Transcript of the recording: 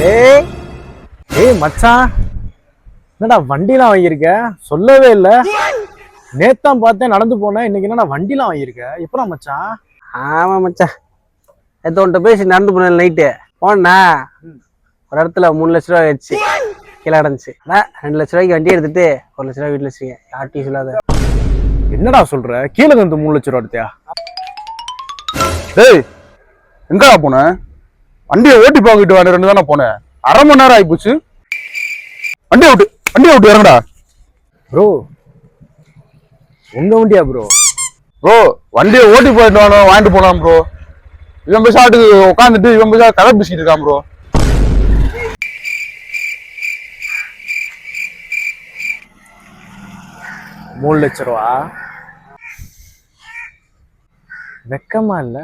ஏய் ஏய் மச்சான், என்னடா வண்டிலாம் வாங்கியிருக்க? சொல்லவே இல்ல. நேத்தான் பார்த்தேன் நடந்து போனேன், இன்னைக்கு என்னடா வண்டிலாம் வாங்கியிருக்க? எப்படா மச்சான்? ஆமா மச்சான், நேற்று உன்கிட்ட பேசி நடந்து போனேன் நைட்டு. போனா ஒரு இடத்துல 3 லட்ச ரூபா ஆயிடுச்சு, கீழே கிடந்துச்சு. அதான் 2 லட்ச ரூபாய்க்கு வண்டி எடுத்துட்டு 1 லட்ச ரூபாய் வீட்டில் வச்சுருக்கேன். யார்ட்டையும் சொல்லாத. என்னடா சொல்ற? கீழே வந்து 3 லட்ச ரூபா எடுத்தியா? டேய், எங்கடா போன? வண்டியை ஓட்டி போங்கிட்டு வர 2 தானே போனேன். அரை மணி நேரம் ஆயிப்போச்சு. வண்டியை விட்டு இறங்கடா. ப்ரோ உங்க வண்டியா ப்ரோ? ப்ரோ, வண்டியை ஓட்டி போயிட்டு வாங்கிட்டு போலாம் ப்ரோ. இவன் பேசாட்டுக்கு உட்காந்துட்டு இவன் பேசா கதை பேசிட்டு இருக்கான் ப்ரோ. மூணு லட்ச ரூபா வெக்கமா இல்ல?